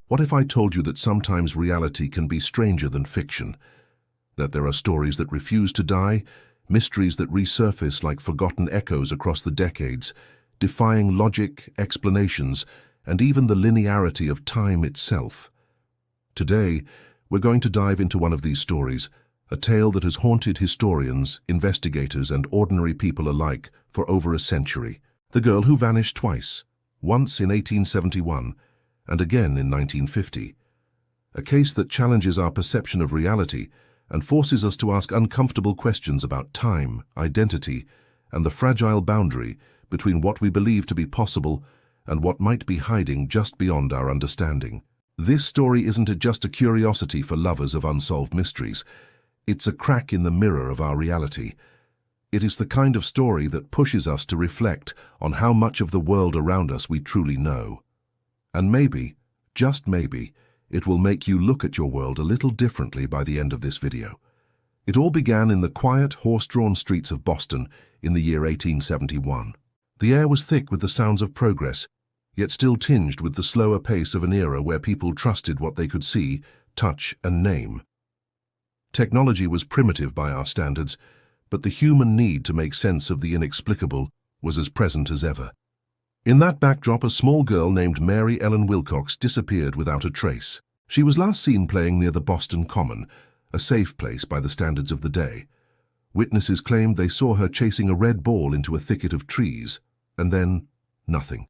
What if I told you that sometimes reality can be stranger than fiction? That there are stories that refuse to die, mysteries that resurface like forgotten echoes across the decades, defying logic, explanations, and even the linearity of time itself. Today, we're going to dive into one of these stories, a tale that has haunted historians, investigators, and ordinary people alike for over a century. The girl who vanished twice, once in 1871 and again in 1950. A case that challenges our perception of reality and forces us to ask uncomfortable questions about time, identity, and the fragile boundary between what we believe to be possible and what might be hiding just beyond our understanding. This story isn't just a curiosity for lovers of unsolved mysteries. It's a crack in the mirror of our reality. It is the kind of story that pushes us to reflect on how much of the world around us we truly know. And maybe, just maybe, it will make you look at your world a little differently by the end of this video. It all began in the quiet, horse-drawn streets of Boston in the year 1871. The air was thick with the sounds of progress, yet still tinged with the slower pace of an era where people trusted what they could see, touch, and name. Technology was primitive by our standards, but the human need to make sense of the inexplicable was as present as ever. In that backdrop, a small girl named Mary Ellen Wilcox disappeared without a trace. She was last seen playing near the Boston Common, a safe place by the standards of the day. Witnesses claimed they saw her chasing a red ball into a thicket of trees, and then nothing.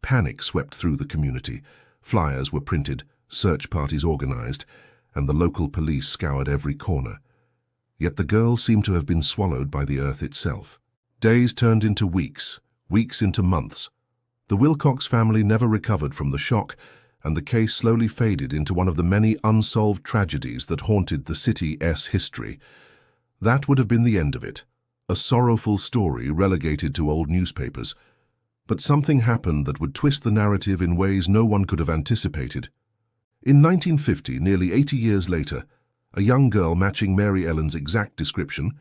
Panic swept through the community. Flyers were printed, search parties organized, and the local police scoured every corner. Yet the girl seemed to have been swallowed by the earth itself. Days turned into weeks, weeks into months. The Wilcox family never recovered from the shock, and the case slowly faded into one of the many unsolved tragedies that haunted the city's history. That would have been the end of it, a sorrowful story relegated to old newspapers. But something happened that would twist the narrative in ways no one could have anticipated. In 1950, nearly 80 years later, a young girl matching Mary Ellen's exact description,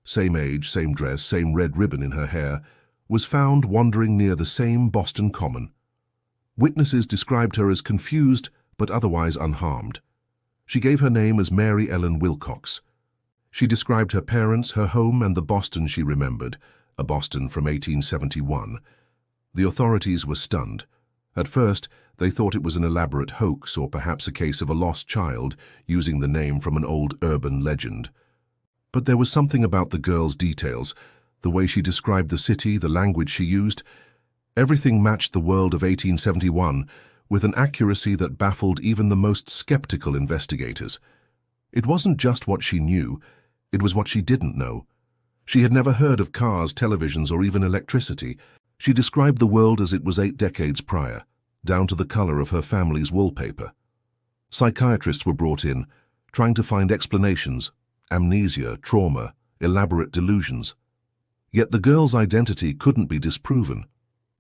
same age, same dress, same red ribbon in her hair, was found wandering near the same Boston Common. Witnesses described her as confused but otherwise unharmed. She gave her name as Mary Ellen Wilcox. She described her parents, her home, and the Boston she remembered, a Boston from 1871. The authorities were stunned. At first, they thought it was an elaborate hoax or perhaps a case of a lost child using the name from an old urban legend. But there was something about the girl's details, the way she described the city, the language she used. Everything matched the world of 1871 with an accuracy that baffled even the most skeptical investigators. It wasn't just what she knew, it was what she didn't know. She had never heard of cars, televisions, or even electricity. She described the world as it was 8 decades prior, down to the color of her family's wallpaper. Psychiatrists were brought in, trying to find explanations, amnesia, trauma, elaborate delusions. Yet the girl's identity couldn't be disproven.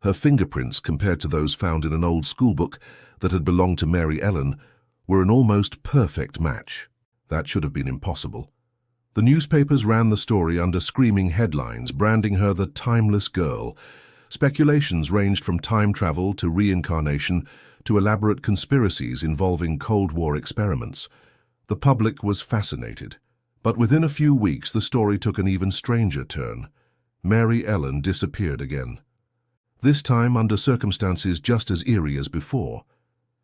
Her fingerprints, compared to those found in an old schoolbook that had belonged to Mary Ellen, were an almost perfect match. That should have been impossible. The newspapers ran the story under screaming headlines, branding her the timeless girl. Speculations ranged from time travel to reincarnation to elaborate conspiracies involving Cold War experiments. The public was fascinated. But within a few weeks, the story took an even stranger turn. Mary Ellen disappeared again. This time under circumstances just as eerie as before.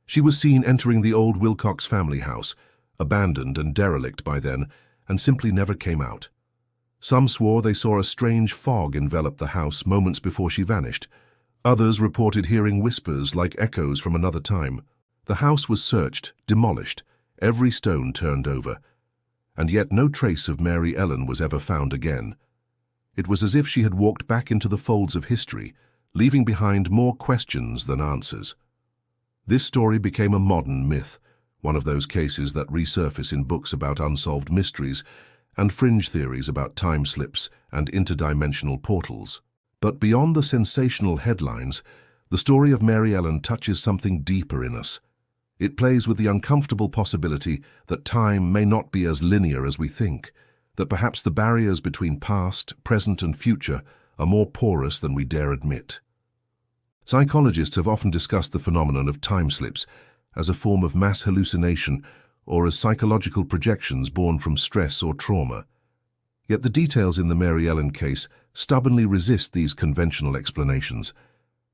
She was seen entering the old Wilcox family house, abandoned and derelict by then, and simply never came out. Some swore they saw a strange fog envelop the house moments before she vanished. Others reported hearing whispers like echoes from another time. The house was searched, demolished, every stone turned over. And yet no trace of Mary Ellen was ever found again. It was as if she had walked back into the folds of history, leaving behind more questions than answers. This story became a modern myth, one of those cases that resurface in books about unsolved mysteries and fringe theories about time slips and interdimensional portals. But beyond the sensational headlines, the story of Mary Ellen touches something deeper in us. It plays with the uncomfortable possibility that time may not be as linear as we think, that perhaps the barriers between past, present, and future are more porous than we dare admit. Psychologists have often discussed the phenomenon of time slips, as a form of mass hallucination or as psychological projections born from stress or trauma. Yet the details in the Mary Ellen case stubbornly resist these conventional explanations.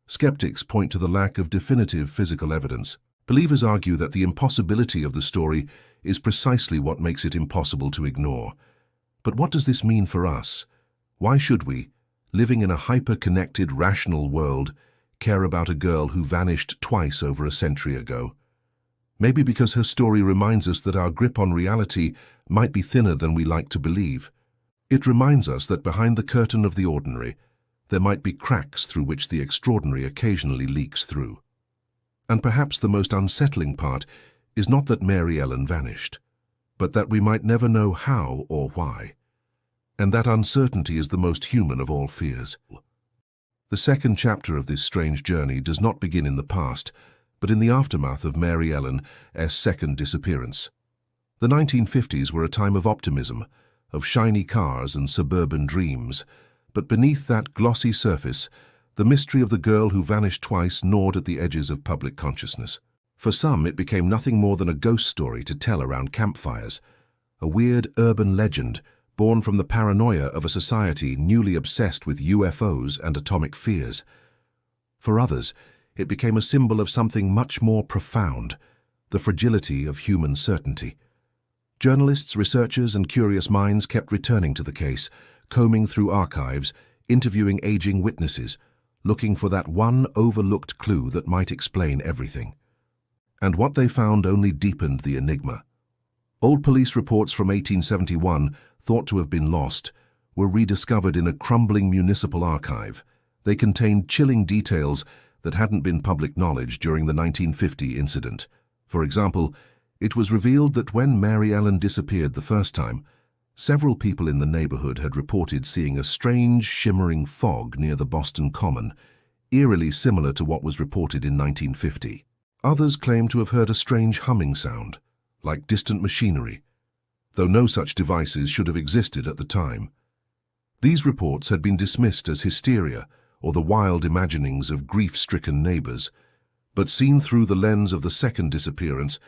Skeptics point to the lack of definitive physical evidence. Believers argue that the impossibility of the story is precisely what makes it impossible to ignore. But what does this mean for us? Why should we, living in a hyper-connected, rational world, care about a girl who vanished twice over a century ago? Maybe because her story reminds us that our grip on reality might be thinner than we like to believe. It reminds us that behind the curtain of the ordinary, there might be cracks through which the extraordinary occasionally leaks through. And perhaps the most unsettling part is not that Mary Ellen vanished, but that we might never know how or why. And that uncertainty is the most human of all fears. The second chapter of this strange journey does not begin in the past, but in the aftermath of Mary Ellen's second disappearance. The 1950s were a time of optimism, of shiny cars and suburban dreams, but beneath that glossy surface, the mystery of the girl who vanished twice gnawed at the edges of public consciousness. For some, it became nothing more than a ghost story to tell around campfires, a weird urban legend born from the paranoia of a society newly obsessed with UFOs and atomic fears. For others, it became a symbol of something much more profound, the fragility of human certainty. Journalists, researchers, and curious minds kept returning to the case, combing through archives, interviewing aging witnesses, looking for that one overlooked clue that might explain everything. And what they found only deepened the enigma. Old police reports from 1871, thought to have been lost, were rediscovered in a crumbling municipal archive. They contained chilling details that hadn't been public knowledge during the 1950 incident. For example, it was revealed that when Mary Ellen disappeared the first time, several people in the neighborhood had reported seeing a strange, shimmering fog near the Boston Common, eerily similar to what was reported in 1950. Others claimed to have heard a strange humming sound, like distant machinery, though no such devices should have existed at the time. These reports had been dismissed as hysteria or the wild imaginings of grief-stricken neighbors, but seen through the lens of the second disappearance,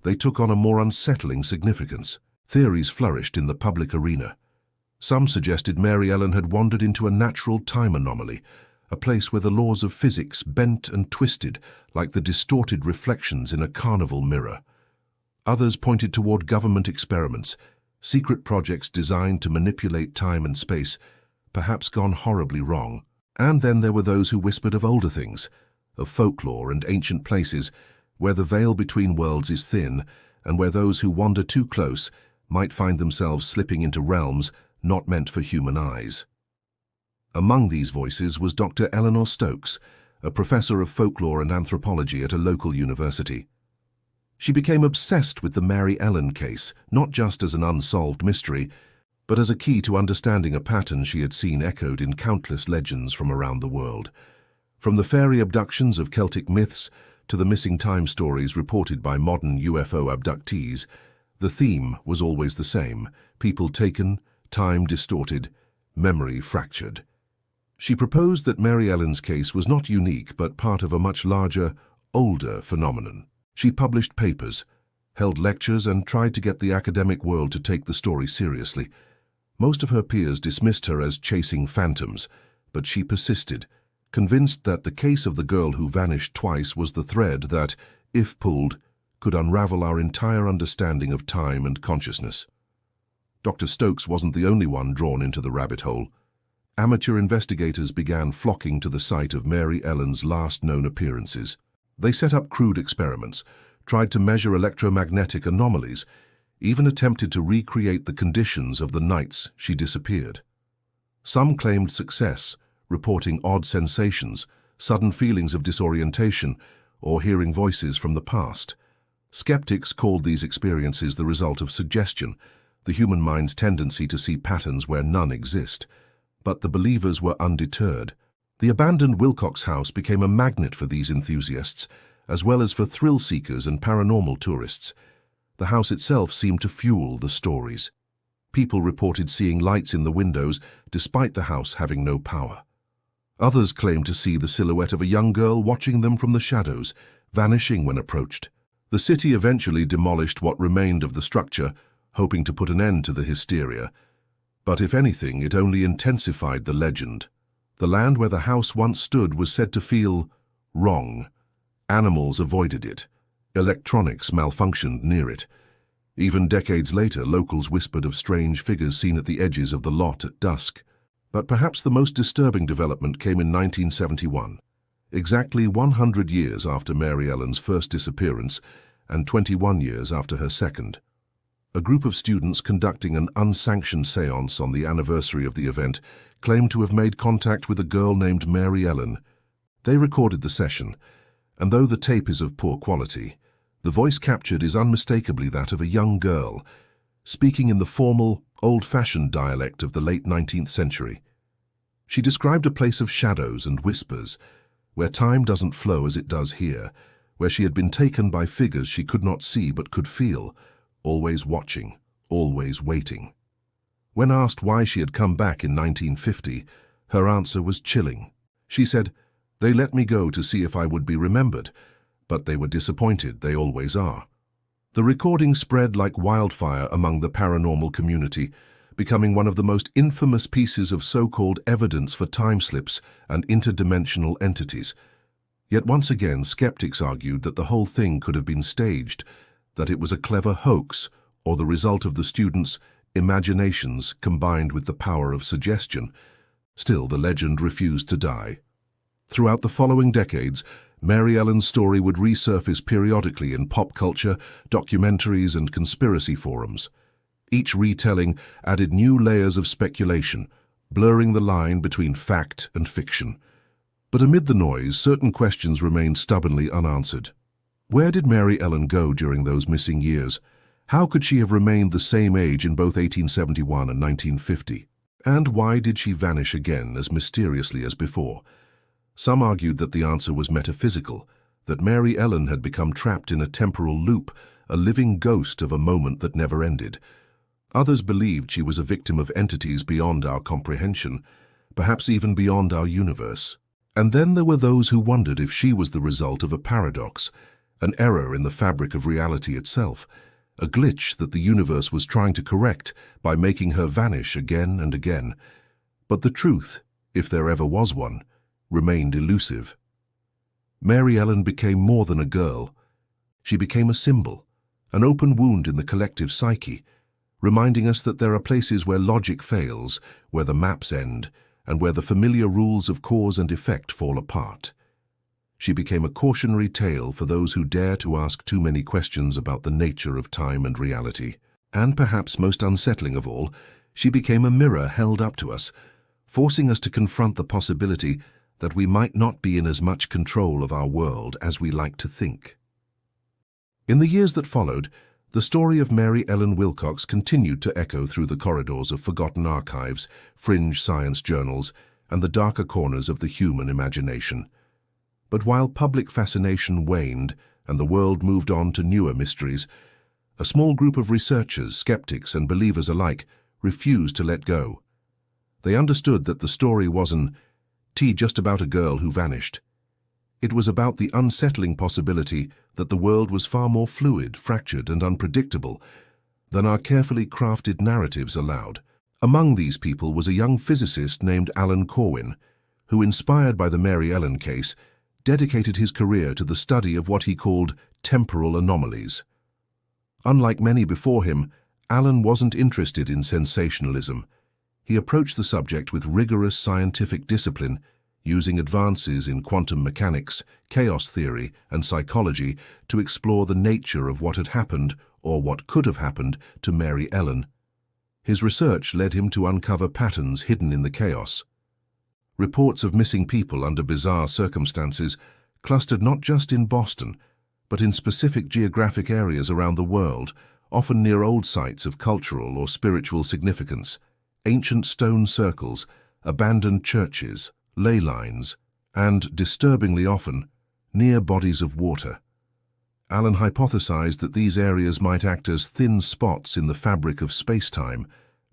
they took on a more unsettling significance. Theories flourished in the public arena. Some suggested Mary Ellen had wandered into a natural time anomaly, a place where the laws of physics bent and twisted like the distorted reflections in a carnival mirror. Others pointed toward government experiments, secret projects designed to manipulate time and space, perhaps gone horribly wrong. And then there were those who whispered of older things, of folklore and ancient places, where the veil between worlds is thin, and where those who wander too close might find themselves slipping into realms not meant for human eyes. Among these voices was Dr. Eleanor Stokes, a professor of folklore and anthropology at a local university. She became obsessed with the Mary Ellen case, not just as an unsolved mystery, but as a key to understanding a pattern she had seen echoed in countless legends from around the world. From the fairy abductions of Celtic myths to the missing time stories reported by modern UFO abductees, the theme was always the same: people taken, time distorted, memory fractured. She proposed that Mary Ellen's case was not unique but part of a much larger, older phenomenon. She published papers, held lectures, and tried to get the academic world to take the story seriously. Most of her peers dismissed her as chasing phantoms, but she persisted, convinced that the case of the girl who vanished twice was the thread that, if pulled, could unravel our entire understanding of time and consciousness. Dr. Stokes wasn't the only one drawn into the rabbit hole. Amateur investigators began flocking to the site of Mary Ellen's last known appearances. They set up crude experiments, tried to measure electromagnetic anomalies, even attempted to recreate the conditions of the nights she disappeared. Some claimed success, reporting odd sensations, sudden feelings of disorientation, or hearing voices from the past. Skeptics called these experiences the result of suggestion, the human mind's tendency to see patterns where none exist. But the believers were undeterred. The abandoned Wilcox house became a magnet for these enthusiasts, as well as for thrill-seekers and paranormal tourists. The house itself seemed to fuel the stories. People reported seeing lights in the windows, despite the house having no power. Others claimed to see the silhouette of a young girl watching them from the shadows, vanishing when approached. The city eventually demolished what remained of the structure, hoping to put an end to the hysteria. But if anything, it only intensified the legend. The land where the house once stood was said to feel wrong. Animals avoided it. Electronics malfunctioned near it. Even decades later, locals whispered of strange figures seen at the edges of the lot at dusk. But perhaps the most disturbing development came in 1971, exactly 100 years after Mary Ellen's first disappearance and 21 years after her second. A group of students conducting an unsanctioned séance on the anniversary of the event claimed to have made contact with a girl named Mary Ellen. They recorded the session, and though the tape is of poor quality, the voice captured is unmistakably that of a young girl, speaking in the formal, old-fashioned dialect of the late 19th century. She described a place of shadows and whispers, where time doesn't flow as it does here, where she had been taken by figures she could not see but could feel, always watching, always waiting. When asked why she had come back in 1950, her answer was chilling. She said, "They let me go to see if I would be remembered, but they were disappointed, they always are." The recording spread like wildfire among the paranormal community, becoming one of the most infamous pieces of so-called evidence for time slips and interdimensional entities. Yet once again, skeptics argued that the whole thing could have been staged, that it was a clever hoax or the result of the students' imaginations combined with the power of suggestion. Still, the legend refused to die. Throughout the following decades, Mary Ellen's story would resurface periodically in pop culture, documentaries, and conspiracy forums. Each retelling added new layers of speculation, blurring the line between fact and fiction. But amid the noise, certain questions remained stubbornly unanswered. Where did Mary Ellen go during those missing years? How could she have remained the same age in both 1871 and 1950? And why did she vanish again as mysteriously as before? Some argued that the answer was metaphysical, that Mary Ellen had become trapped in a temporal loop, a living ghost of a moment that never ended. Others believed she was a victim of entities beyond our comprehension, perhaps even beyond our universe. And then there were those who wondered if she was the result of a paradox, an error in the fabric of reality itself, a glitch that the universe was trying to correct by making her vanish again and again. But the truth, if there ever was one, remained elusive. Mary Ellen became more than a girl. She became a symbol, an open wound in the collective psyche, reminding us that there are places where logic fails, where the maps end, and where the familiar rules of cause and effect fall apart. She became a cautionary tale for those who dare to ask too many questions about the nature of time and reality. And perhaps most unsettling of all, she became a mirror held up to us, forcing us to confront the possibility that we might not be in as much control of our world as we like to think. In the years that followed, the story of Mary Ellen Wilcox continued to echo through the corridors of forgotten archives, fringe science journals, and the darker corners of the human imagination. But while public fascination waned and the world moved on to newer mysteries, a small group of researchers, skeptics, and believers alike refused to let go. They understood that the story wasn't just about a girl who vanished. It was about the unsettling possibility that the world was far more fluid, fractured, and unpredictable than our carefully crafted narratives allowed. Among these people was a young physicist named Alan Corwin, who, inspired by the Mary Ellen case, dedicated his career to the study of what he called temporal anomalies. Unlike many before him, Alan wasn't interested in sensationalism. He approached the subject with rigorous scientific discipline, using advances in quantum mechanics, chaos theory, and psychology to explore the nature of what had happened, or what could have happened, to Mary Ellen. His research led him to uncover patterns hidden in the chaos. Reports of missing people under bizarre circumstances clustered not just in Boston, but in specific geographic areas around the world, often near old sites of cultural or spiritual significance, ancient stone circles, abandoned churches, ley lines, and, disturbingly often, near bodies of water. Alan hypothesized that these areas might act as thin spots in the fabric of space-time,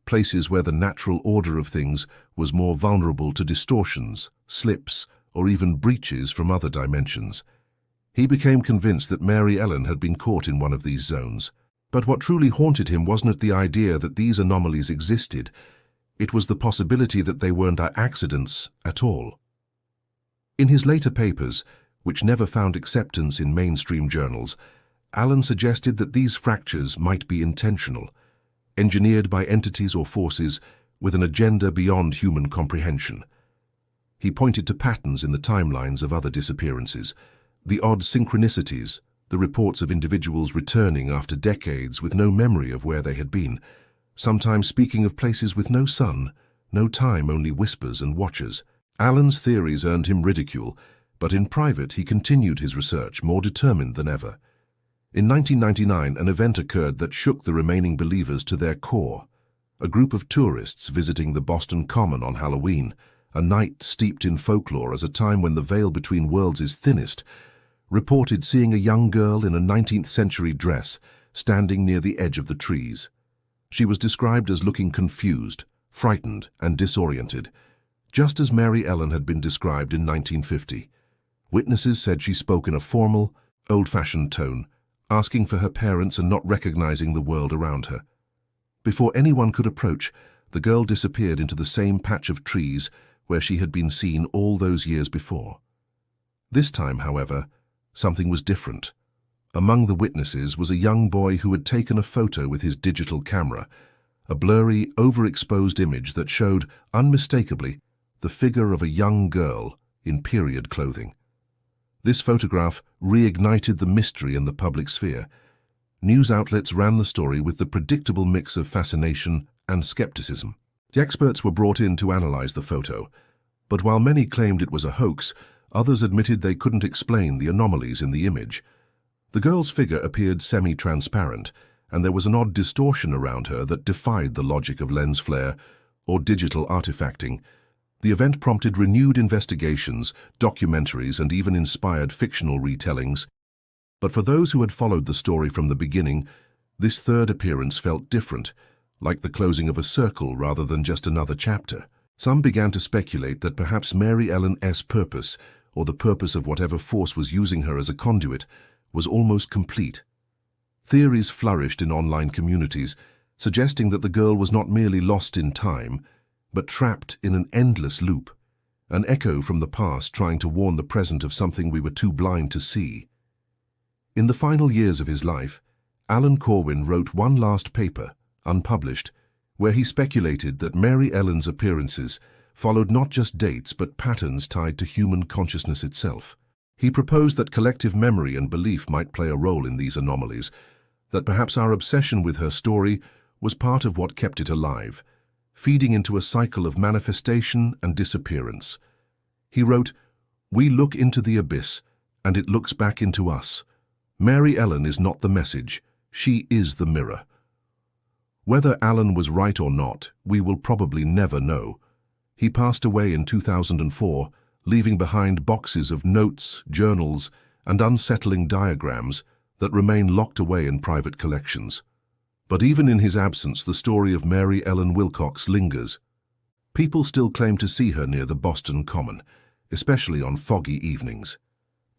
places where the natural order of things was more vulnerable to distortions, slips, or even breaches from other dimensions. He became convinced that Mary Ellen had been caught in one of these zones. But what truly haunted him wasn't the idea that these anomalies existed. It was the possibility that they weren't accidents at all. In his later papers, which never found acceptance in mainstream journals, Allen suggested that these fractures might be intentional, engineered by entities or forces with an agenda beyond human comprehension. He pointed to patterns in the timelines of other disappearances, the odd synchronicities, the reports of individuals returning after decades with no memory of where they had been, sometimes speaking of places with no sun, no time, only whispers and watchers. Allen's theories earned him ridicule, but in private he continued his research, more determined than ever. In 1999, an event occurred that shook the remaining believers to their core. A group of tourists visiting the Boston Common on Halloween, a night steeped in folklore as a time when the veil between worlds is thinnest, reported seeing a young girl in a 19th-century dress standing near the edge of the trees. She was described as looking confused, frightened, and disoriented, just as Mary Ellen had been described in 1950. Witnesses said she spoke in a formal, old-fashioned tone, asking for her parents and not recognizing the world around her. Before anyone could approach, the girl disappeared into the same patch of trees where she had been seen all those years before. This time, however, something was different. Among the witnesses was a young boy who had taken a photo with his digital camera, a blurry, overexposed image that showed, unmistakably, the figure of a young girl in period clothing. This photograph reignited the mystery in the public sphere. News outlets ran the story with the predictable mix of fascination and skepticism. The experts were brought in to analyze the photo, but while many claimed it was a hoax, others admitted they couldn't explain the anomalies in the image. The girl's figure appeared semi-transparent, and there was an odd distortion around her that defied the logic of lens flare or digital artifacting. The event prompted renewed investigations, documentaries, and even inspired fictional retellings. But for those who had followed the story from the beginning, this third appearance felt different, like the closing of a circle rather than just another chapter. Some began to speculate that perhaps Mary Ellen's purpose, or the purpose of whatever force was using her as a conduit, was almost complete. Theories flourished in online communities, suggesting that the girl was not merely lost in time, but trapped in an endless loop, an echo from the past trying to warn the present of something we were too blind to see. In the final years of his life, Alan Corwin wrote one last paper, unpublished, where he speculated that Mary Ellen's appearances followed not just dates but patterns tied to human consciousness itself. He proposed that collective memory and belief might play a role in these anomalies, that perhaps our obsession with her story was part of what kept it alive, feeding into a cycle of manifestation and disappearance. He wrote, "We look into the abyss, and it looks back into us. Mary Ellen is not the message, she is the mirror." Whether Alan was right or not, we will probably never know. He passed away in 2004, leaving behind boxes of notes, journals, and unsettling diagrams that remain locked away in private collections. But even in his absence, the story of Mary Ellen Wilcox lingers. People still claim to see her near the Boston Common, especially on foggy evenings.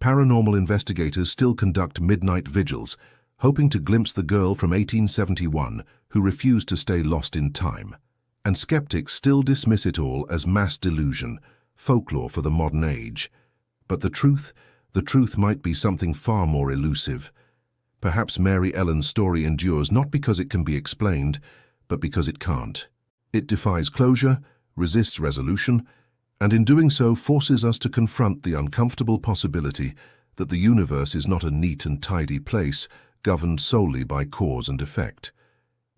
Paranormal investigators still conduct midnight vigils, hoping to glimpse the girl from 1871 who refused to stay lost in time. And skeptics still dismiss it all as mass delusion, folklore for the modern age. But the truth might be something far more elusive. Perhaps Mary Ellen's story endures not because it can be explained, but because it can't. It defies closure, resists resolution, and in doing so forces us to confront the uncomfortable possibility that the universe is not a neat and tidy place governed solely by cause and effect.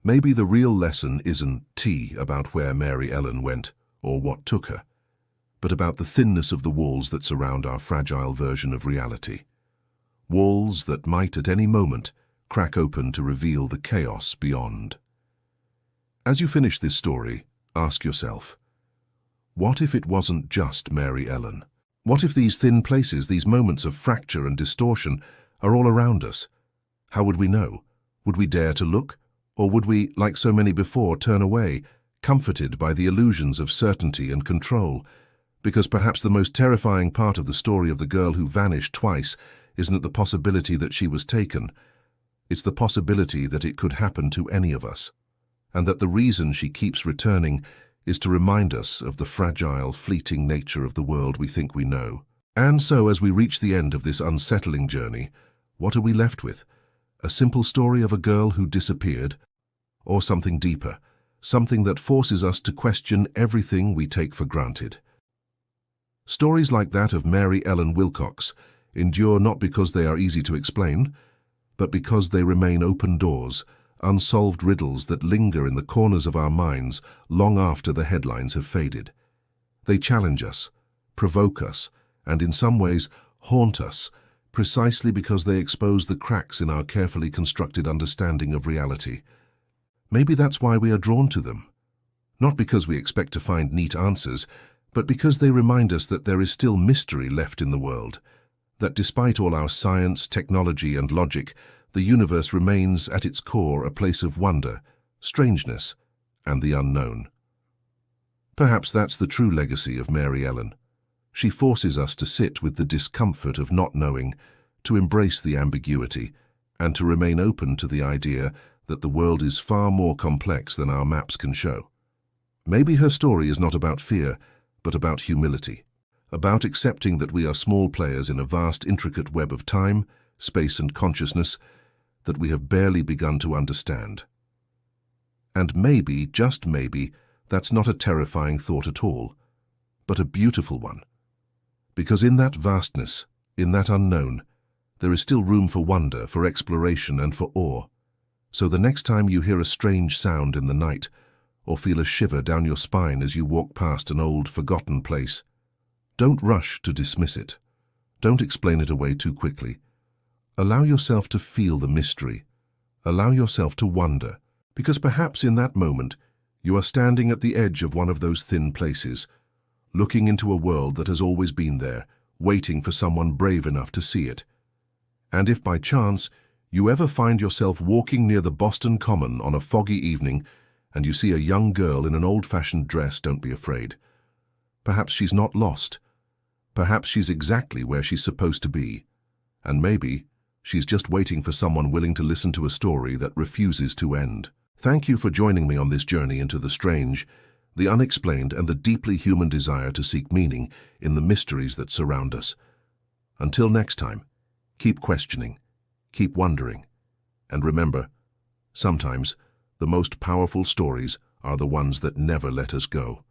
Maybe the real lesson isn't about where Mary Ellen went or what took her, but about the thinness of the walls that surround our fragile version of reality. Walls that might at any moment crack open to reveal the chaos beyond. As you finish this story, ask yourself, what if it wasn't just Mary Ellen? What if these thin places, these moments of fracture and distortion, are all around us? How would we know? Would we dare to look? Or would we, like so many before, turn away, comforted by the illusions of certainty and control? Because perhaps the most terrifying part of the story of the girl who vanished twice isn't it the possibility that she was taken? It's the possibility that it could happen to any of us, and that the reason she keeps returning is to remind us of the fragile, fleeting nature of the world we think we know. And so, as we reach the end of this unsettling journey, what are we left with? A simple story of a girl who disappeared? Or something deeper, something that forces us to question everything we take for granted? Stories like that of Mary Ellen Wilcox endure not because they are easy to explain, but because they remain open doors, unsolved riddles that linger in the corners of our minds long after the headlines have faded. They challenge us, provoke us, and in some ways haunt us, precisely because they expose the cracks in our carefully constructed understanding of reality. Maybe that's why we are drawn to them. Not because we expect to find neat answers, but because they remind us that there is still mystery left in the world, that despite all our science, technology, and logic, the universe remains at its core a place of wonder, strangeness, and the unknown. Perhaps that's the true legacy of Mary Ellen. She forces us to sit with the discomfort of not knowing, to embrace the ambiguity, and to remain open to the idea that the world is far more complex than our maps can show. Maybe her story is not about fear, but about humility, about accepting that we are small players in a vast, intricate web of time, space, and consciousness that we have barely begun to understand. And maybe, just maybe, that's not a terrifying thought at all, but a beautiful one. Because in that vastness, in that unknown, there is still room for wonder, for exploration, and for awe. So the next time you hear a strange sound in the night, or feel a shiver down your spine as you walk past an old, forgotten place, don't rush to dismiss it. Don't explain it away too quickly. Allow yourself to feel the mystery. Allow yourself to wonder, because perhaps in that moment you are standing at the edge of one of those thin places, looking into a world that has always been there, waiting for someone brave enough to see it. And if by chance you ever find yourself walking near the Boston Common on a foggy evening and you see a young girl in an old-fashioned dress, don't be afraid. Perhaps she's not lost. Perhaps she's exactly where she's supposed to be. And maybe she's just waiting for someone willing to listen to a story that refuses to end. Thank you for joining me on this journey into the strange, the unexplained, and the deeply human desire to seek meaning in the mysteries that surround us. Until next time, keep questioning, keep wondering, and remember, sometimes the most powerful stories are the ones that never let us go.